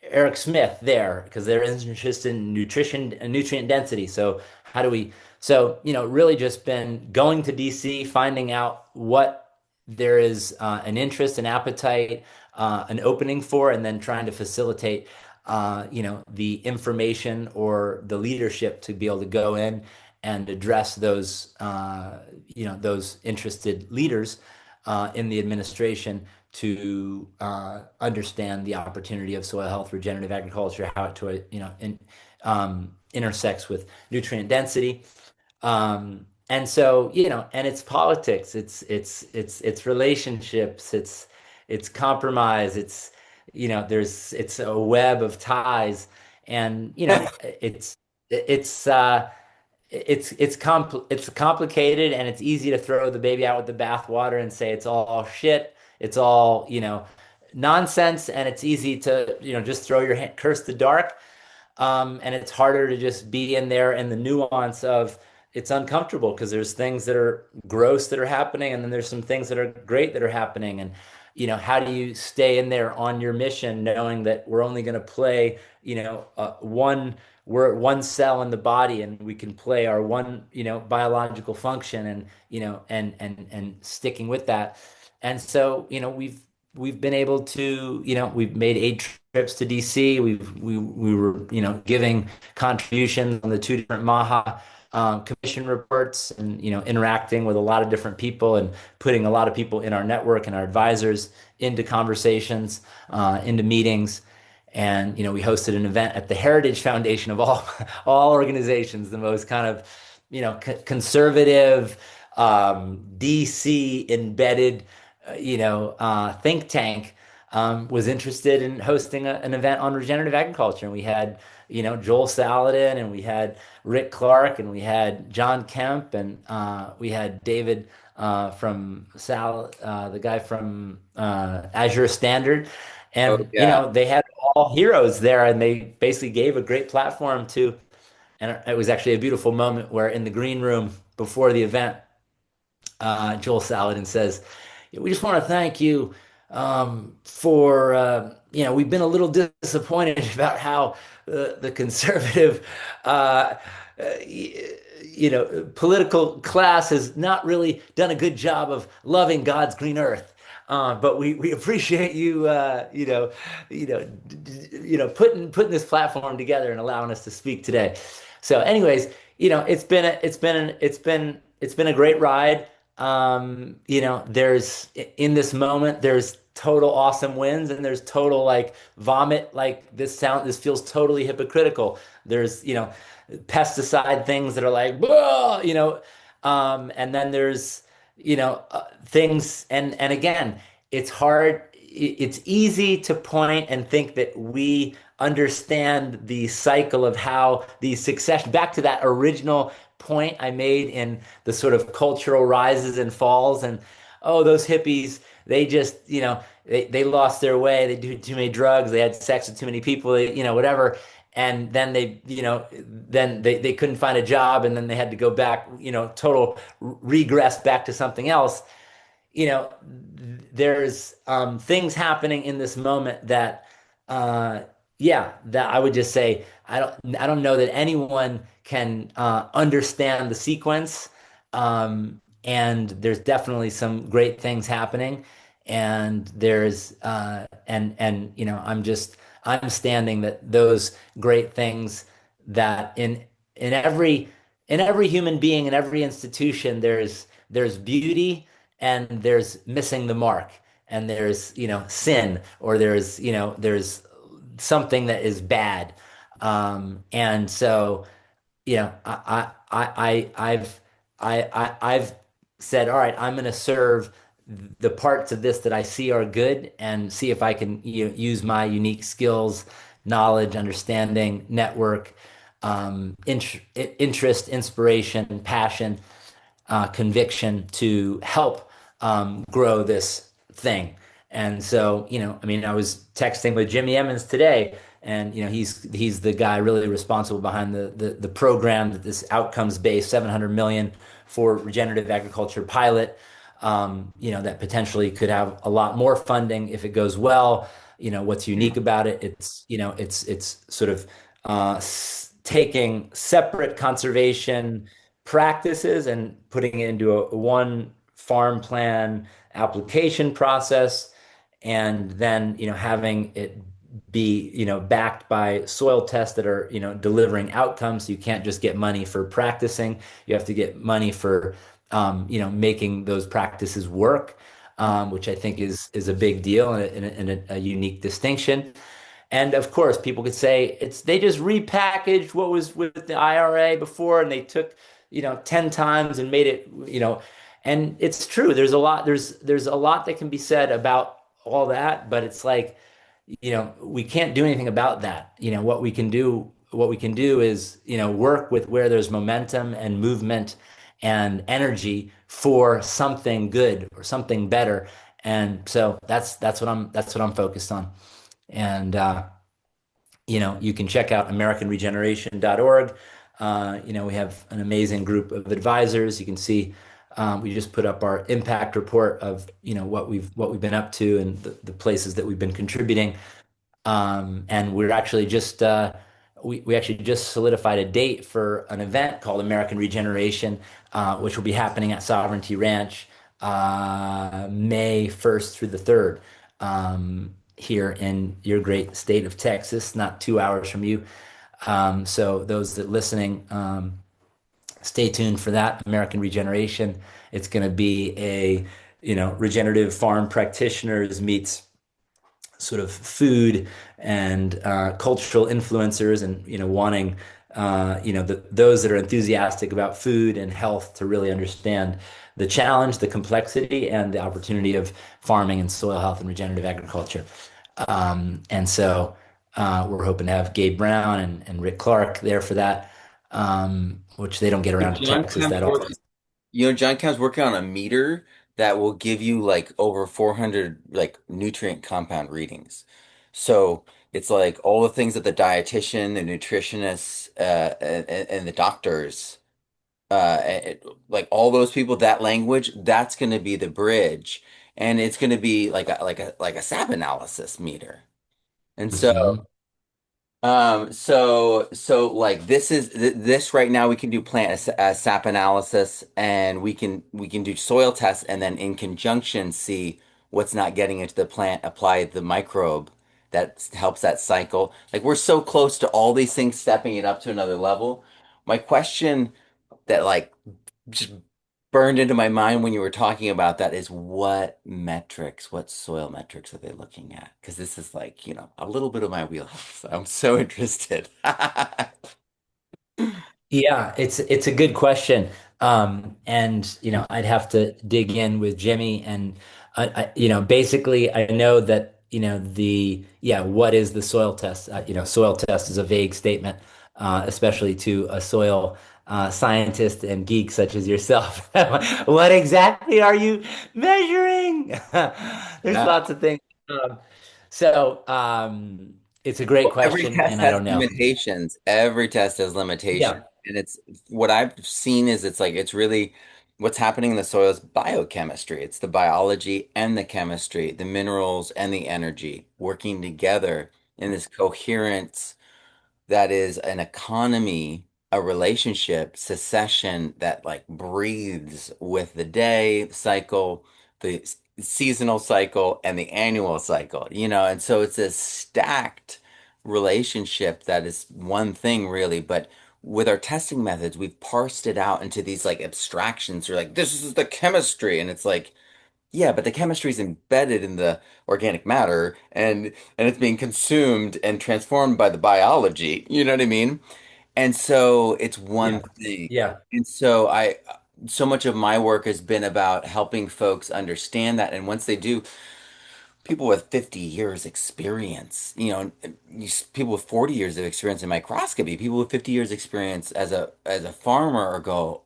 Eric Smith there because they're interested in nutrition and nutrient density. So how do we, so, really just been going to DC, finding out what there is an interest, an appetite, an opening for, and then trying to facilitate, the information or the leadership to be able to go in and address those interested leaders in the administration to understand the opportunity of soil health, regenerative agriculture, how it intersects with nutrient density. And so, and it's politics, it's relationships, it's compromise, it's a web of ties, and it's complicated, and it's easy to throw the baby out with the bathwater and say it's all shit, it's all, nonsense, and it's easy to, just throw your hand, curse the dark. And it's harder to just be in there in the nuance of it's uncomfortable because there's things that are gross that are happening, and then there's some things that are great that are happening. And, how do you stay in there on your mission, knowing that we're only going to play, we're one cell in the body, and we can play our one, biological function, and, and sticking with that. And so, we've been able to, we've made 8 trips to DC. We were, giving contributions on the 2 different MAHA commission reports, and, interacting with a lot of different people and putting a lot of people in our network and our advisors into conversations, into meetings. And, we hosted an event at the Heritage Foundation of all, all organizations, the most kind of, conservative, DC embedded, think tank, was interested in hosting an event on regenerative agriculture. And we had, Joel Salatin, and we had Rick Clark, and we had John Kemp, and we had David the guy from Azure Standard. Oh And, yeah. they had all heroes there, and they basically gave a great platform to, and it was actually a beautiful moment where in the green room before the event, Joel Salatin says, we just want to thank you for, we've been a little disappointed about how the conservative, political class has not really done a good job of loving God's green earth. But we appreciate you, putting this platform together and allowing us to speak today. So, anyways, it's been a great ride. There's in this moment, there's total awesome wins and there's total like vomit. Like this feels totally hypocritical. There's, pesticide things that are like, "Whoa," and then there's, things, and again, it's hard. It's easy to point and think that we understand the cycle of how the succession, back to that original point I made in the sort of cultural rises and falls, and oh, those hippies, they just, they lost their way, they do too many drugs, they had sex with too many people, whatever. And then they couldn't find a job, and then they had to go back, total regress back to something else. you know, there's things happening in this moment that, uh, yeah, that I would just say I don't know that anyone can understand the sequence. And there's definitely some great things happening, and I'm standing that those great things that in every in every human being in every institution there's beauty and there's missing the mark and there's sin or there's something that is bad. And so I've said, all right, I'm going to serve the parts of this that I see are good and see if I can use my unique skills, knowledge, understanding, network, interest, inspiration, passion, conviction to help grow this thing. And so, I mean, I was texting with Jimmy Emmons today, and he's the guy really responsible behind the program, that this outcomes based 700 million for regenerative agriculture pilot. That potentially could have a lot more funding if it goes well. What's unique about it? It's sort of taking separate conservation practices and putting it into a one farm plan application process, and then having it be backed by soil tests that are delivering outcomes. So you can't just get money for practicing, you have to get money for making those practices work, which I think is a big deal and a unique distinction. And of course, people could say they just repackaged what was with the IRA before, and they took 10 times and made it, and it's true. There's a lot that can be said about all that, but it's like, we can't do anything about that. What we can do is, work with where there's momentum and movement and energy for something good or something better. And so that's what I'm focused on. And you can check out AmericanRegeneration.org. We have an amazing group of advisors. You can see we just put up our impact report of what we've been up to and the places that we've been contributing. And we actually just solidified a date for an event called American Regeneration, which will be happening at Sovereignty Ranch May 1st through the 3rd, here in your great state of Texas, not 2 hours from you. So those that listening, stay tuned for that, American Regeneration. It's going to be a regenerative farm practitioners meets sort of food and cultural influencers, and wanting those that are enthusiastic about food and health to really understand the challenge, the complexity, and the opportunity of farming and soil health and regenerative agriculture. And so we're hoping to have Gabe Brown and Rick Clark there for that, which they don't get around to John Texas Kemp's that often. working, John Kemp's working on a meter that will give you like over 400 like nutrient compound readings. So it's like all the things that the dietitian, the nutritionists, and the doctors, like all those people, that language, that's going to be the bridge, and it's going to be like a SAP analysis meter. And so Mhm. like this right now we can do SAP analysis, and we can do soil tests, and then in conjunction see what's not getting into the plant, apply the microbe that helps that cycle. Like we're so close to all these things stepping it up to another level. My question that like just burned into my mind when you were talking about that is what metrics, what soil metrics are they looking at? Because this is like, a little bit of my wheelhouse. I'm so interested. Yeah, it's a good question. And I'd have to dig in with Jimmy and basically I know that, what is the soil test? Soil test is a vague statement, especially to a soil scientist and geek such as yourself. What exactly are you measuring? There's Yeah. lots of things. Um, so it's a great Well, every question, test and I has don't know. limitations. Every test has limitations. Yeah. And it's what I've seen is it's really what's happening in the soil is biochemistry. It's the biology and the chemistry, the minerals and the energy working together in this coherence that is an economy, a relationship, succession that like breathes with the day cycle, the seasonal cycle, and the annual cycle, and so it's a stacked relationship that is one thing really, but with our testing methods, we've parsed it out into these like abstractions. You're like, this is the chemistry, and it's like, yeah, but the chemistry is embedded in the organic matter and it's being consumed and transformed by the biology. You know what I mean? And so it's one Yeah. thing. Yeah. And so much of my work has been about helping folks understand that. And once they do, people with 50 years experience, people with 40 years of experience in microscopy, people with 50 years experience as a farmer or go,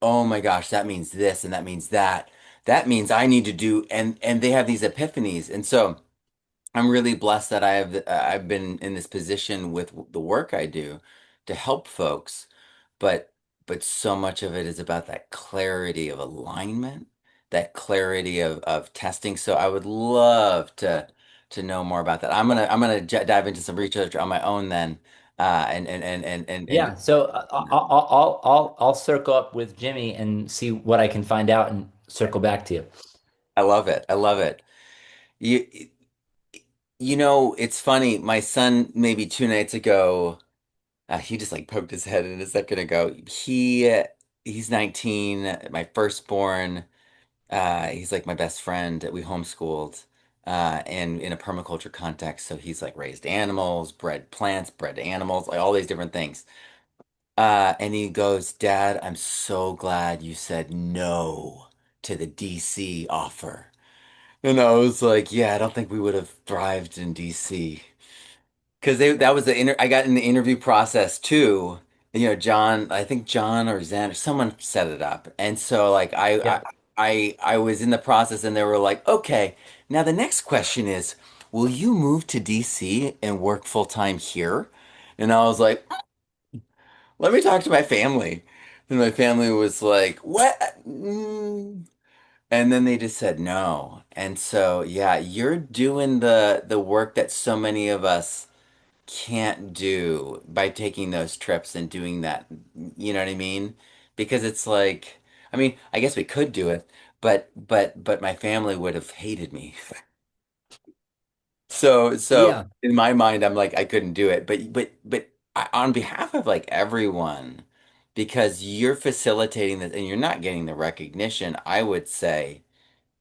oh my gosh, that means this and that means that. That means I need to do and they have these epiphanies. And so I'm really blessed that I've been in this position with the work I do to help folks, but so much of it is about that clarity of alignment, that clarity of testing. So I would love to know more about that. I'm gonna dive into some research on my own then, and Yeah, so I'll circle up with Jimmy and see what I can find out and circle back to you. I love it. I love it. You it's funny. My son, maybe 2 nights ago, he just like poked his head in a second ago. He's 19, my firstborn. He's like my best friend. We homeschooled, and in a permaculture context. So he's like raised animals, bred plants, bred animals, like all these different things. And he goes, Dad, I'm so glad you said no to the DC offer. And I was like, yeah, I don't think we would have thrived in DC. Because that was I got in the interview process too. John, I think John or Zen or someone set it up. And so like Yeah. I was in the process and they were like, okay, now the next question is, will you move to DC and work full time here? And I was like, let me talk to my family. And my family was like, what? And then they just said no. And so, yeah, you're doing the work that so many of us can't do by taking those trips and doing that. You know what I mean? Because it's like, I mean, I guess we could do it, but my family would have hated me. So Yeah. in my mind, I'm like, I couldn't do it. But on behalf of like everyone, because you're facilitating this and you're not getting the recognition, I would say,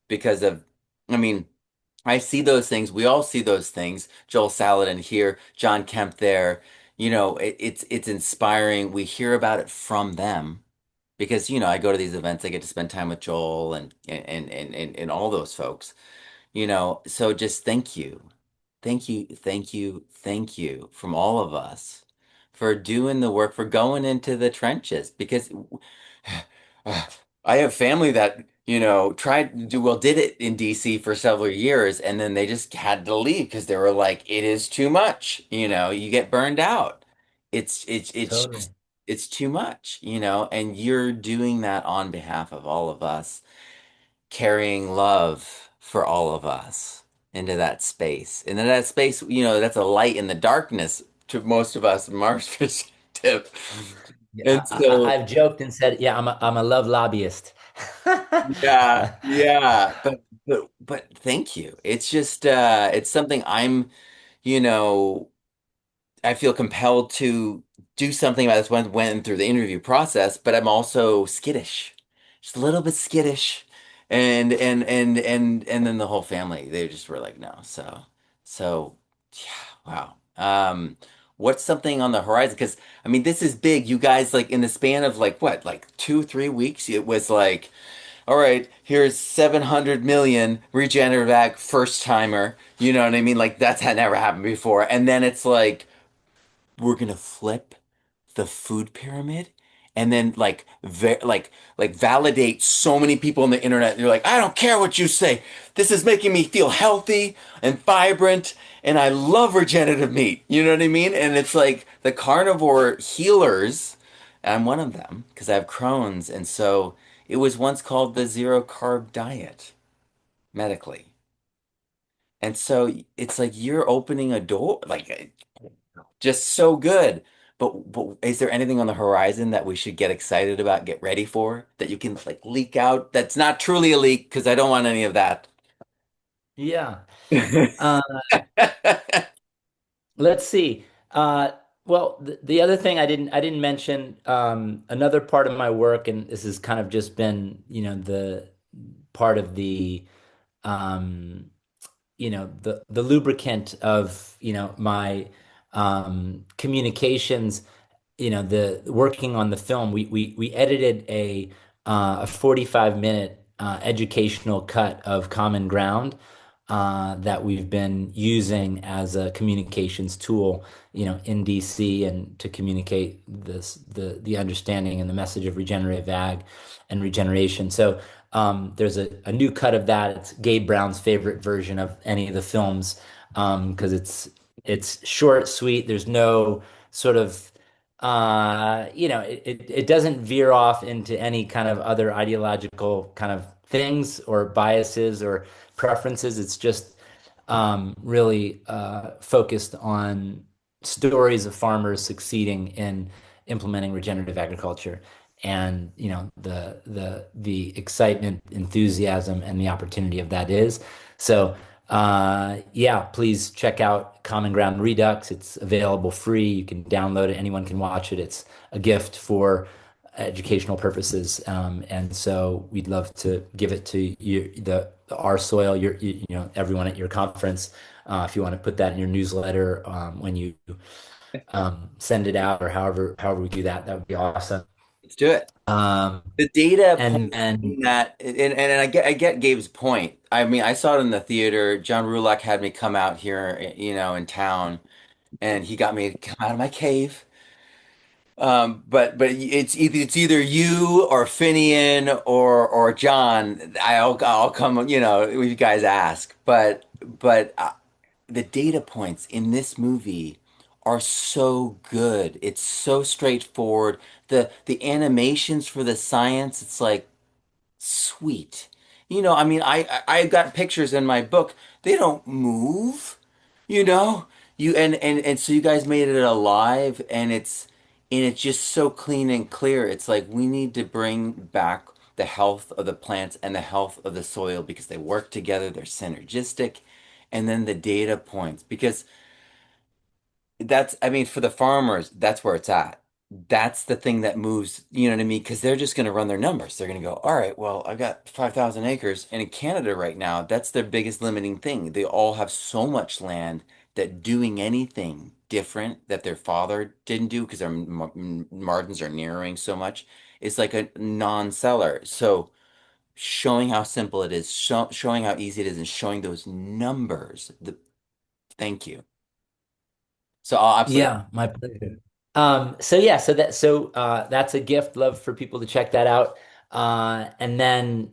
because of, I mean, I see those things. We all see those things. Joel Salatin here, John Kemp there. It's inspiring. We hear about it from them because I go to these events. I get to spend time with Joel and all those folks. So just thank you. Thank you, thank you, thank you from all of us for doing the work, for going into the trenches because I have family that, tried to do, well, did it in DC for several years and then they just had to leave because they were like, it is too much, you get burned out. It's Totally. it's too much, and you're doing that on behalf of all of us carrying love for all of us into that space. And in that space, that's a light in the darkness to most of us from our perspective. Yeah, And so, I've joked and said, yeah, I'm a love lobbyist. Yeah, yeah, but thank you. It's just it's something you know, I feel compelled to do something about this when went through the interview process, but I'm also skittish. Just a little bit skittish. And then the whole family, they just were like, no. So yeah, wow. What's something on the horizon? Because I mean, this is big. You guys like in the span of like what, like 2, 3 weeks, it was like all right, here's 700 million regenerative ag first timer. You know what I mean? Like that's had never happened before. And then it's like, we're gonna flip the food pyramid and then like validate so many people on the internet. They're like, I don't care what you say. This is making me feel healthy and vibrant, and I love regenerative meat. You know what I mean? And it's like the carnivore healers. I'm one of them because I have Crohn's, and so it was once called the zero carb diet medically. And so it's like you're opening a door, like just so good. But is there anything on the horizon that we should get excited about, get ready for, that you can like leak out? That's not truly a leak because I don't want any of that. Yeah. Uh, let's see. Well, the other thing I didn't mention, another part of my work, and this has kind of just been, the part of the um, the lubricant of, my communications, the working on the film. We edited a 45-minute educational cut of Common Ground that we've been using as a communications tool, in DC, and to communicate the understanding and the message of regenerative ag and regeneration. So there's a new cut of that. It's Gabe Brown's favorite version of any of the films, because it's short, sweet. There's no sort of it doesn't veer off into any kind of other ideological kind of things or biases or preferences. It's just really focused on stories of farmers succeeding in implementing regenerative agriculture, and the excitement, enthusiasm, and the opportunity of that is. So yeah, please check out Common Ground Redux. It's available free. You can download it. Anyone can watch it. It's a gift for educational purposes. And so we'd love to give it to you, our soil, everyone at your conference. If you want to put that in your newsletter, when you send it out, or however we do that, that would be awesome. Let's do it. Um, The data point and then in that, and I get Gabe's point. I mean, I saw it in the theater. John Rulak had me come out here, in town, and he got me to come out of my cave. But it's either you or Finian or John. I'll come. If you guys ask. But the data points in this movie are so good. It's so straightforward. The animations for the science. It's like sweet. I mean, I've got pictures in my book. They don't move, you know? And so you guys made it alive, and it's just so clean and clear. It's like we need to bring back the health of the plants and the health of the soil because they work together, they're synergistic, and then the data points because I mean, for the farmers, that's where it's at. That's the thing that moves, you know what I mean? Because they're just going to run their numbers. They're going to go, all right, well, I've got 5,000 acres. And in Canada right now, that's their biggest limiting thing. They all have so much land that doing anything different that their father didn't do because their margins are narrowing so much is like a non-seller. So showing how simple it is, showing how easy it is, and showing those numbers, thank you. So I'll absolutely. Yeah, my pleasure. So yeah, that's a gift. Love for people to check that out. And then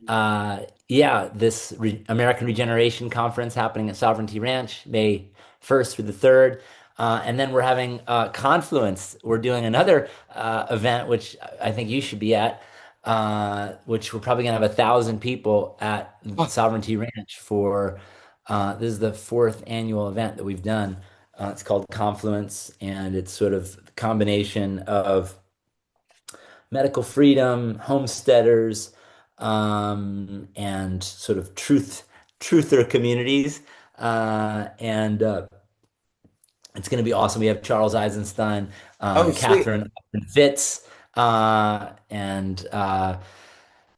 yeah, this American Regeneration Conference happening at Sovereignty Ranch, May 1st through the 3rd. And then we're having Confluence. We're doing another event, which I think you should be at, which we're probably gonna have 1,000 people at Sovereignty Ranch for. This is the fourth annual event that we've done. It's called Confluence, and it's sort of a combination of medical freedom, homesteaders, and sort of truther communities. And It's going to be awesome. We have Charles Eisenstein, Oh, sweet. Catherine Fitz, and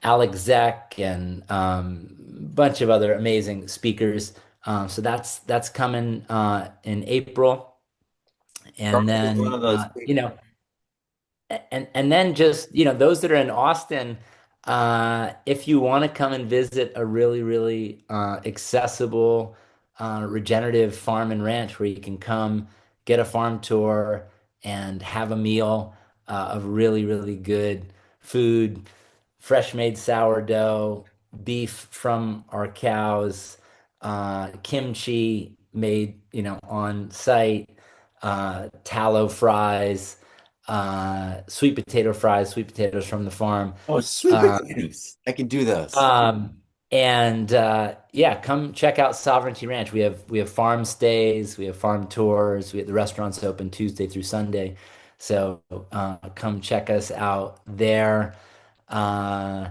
Alex Zek, and a bunch of other amazing speakers. So that's coming in April, and Charles is one then of those people. and then just those that are in Austin, if you want to come and visit a really accessible regenerative farm and ranch where you can come get a farm tour and have a meal of really good food, fresh made sourdough, beef from our cows, kimchi made on site, tallow fries, sweet potato fries, sweet potatoes from the farm. Oh, sweet Uh, potatoes. I can do those. um, and Yeah, come check out Sovereignty Ranch. We have farm stays, we have farm tours. We have the restaurants open Tuesday through Sunday, so come check us out there. Uh,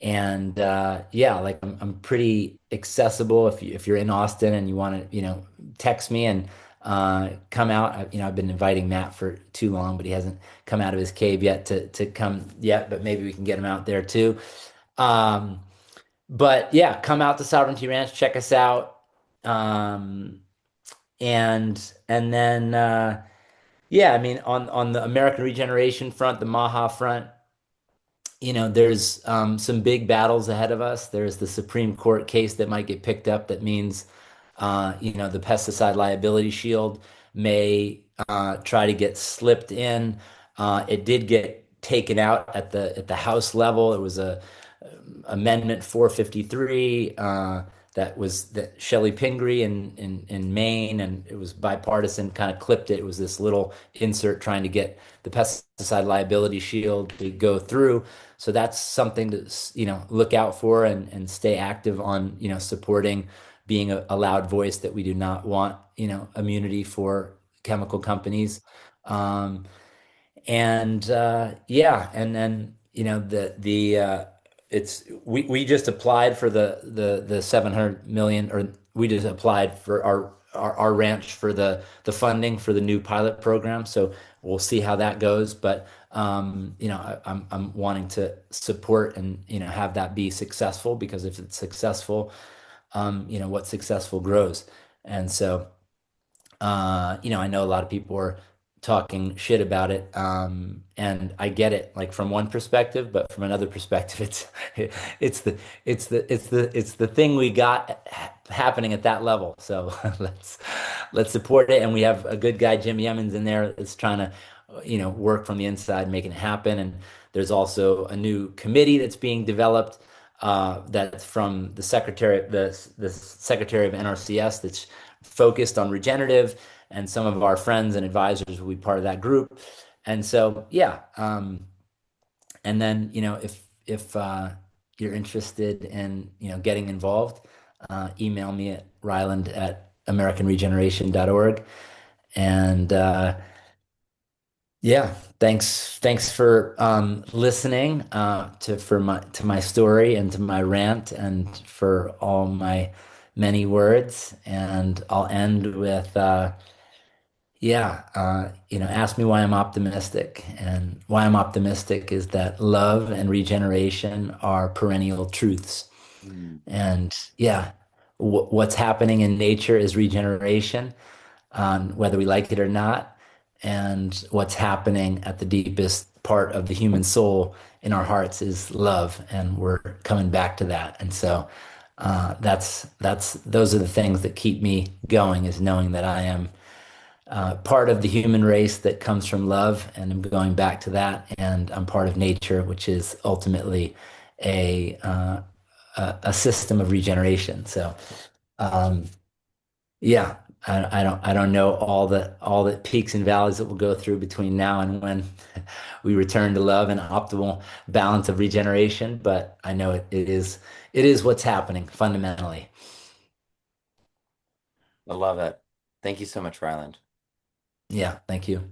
yeah, like I'm pretty accessible if you're in Austin and you want to text me and come out. I've been inviting Matt for too long, but he hasn't come out of his cave yet to come yet. But maybe we can get him out there too. Um, but yeah, come out to Sovereignty Ranch, check us out. Um, and then Yeah, I mean on the American Regeneration front, the MAHA front, there's some big battles ahead of us. There's the Supreme Court case that might get picked up that means the pesticide liability shield may try to get slipped in. It did get taken out at the House level. It was a Amendment 453 that Shelley Pingree in Maine, and it was bipartisan, kind of clipped it. It was this little insert trying to get the pesticide liability shield to go through. So that's something to look out for and stay active on supporting being a loud voice that we do not want immunity for chemical companies. Um, Yeah, and then the it's we just applied for the 700 million, or we just applied for our ranch for the funding for the new pilot program. So we'll see how that goes. But I'm wanting to support and have that be successful, because if it's successful, what's successful grows. And so I know a lot of people are talking shit about it, and I get it, like from one perspective, but from another perspective, it's the thing we got happening at that level. So let's support it, and we have a good guy, Jim Yemens, in there that's trying to, work from the inside, making it happen. And there's also a new committee that's being developed. That's from the secretary of NRCS, that's focused on regenerative, and some of our friends and advisors will be part of that group. And so, yeah. And then, if you're interested in, getting involved, email me at ryland@americanregeneration.org. And Yeah, thanks for listening to my story and to my rant and for all my many words. And I'll end with ask me why I'm optimistic. And why I'm optimistic is that love and regeneration are perennial truths. Mm. And yeah, what's happening in nature is regeneration, whether we like it or not. And what's happening at the deepest part of the human soul in our hearts is love, and we're coming back to that. And so that's those are the things that keep me going, is knowing that I am part of the human race that comes from love, and I'm going back to that. And I'm part of nature, which is ultimately a a system of regeneration. So. Um, yeah, I don't know all the peaks and valleys that we'll go through between now and when we return to love and optimal balance of regeneration, but I know it is what's happening fundamentally. I love it. Thank you so much, Ryland. Yeah, thank you.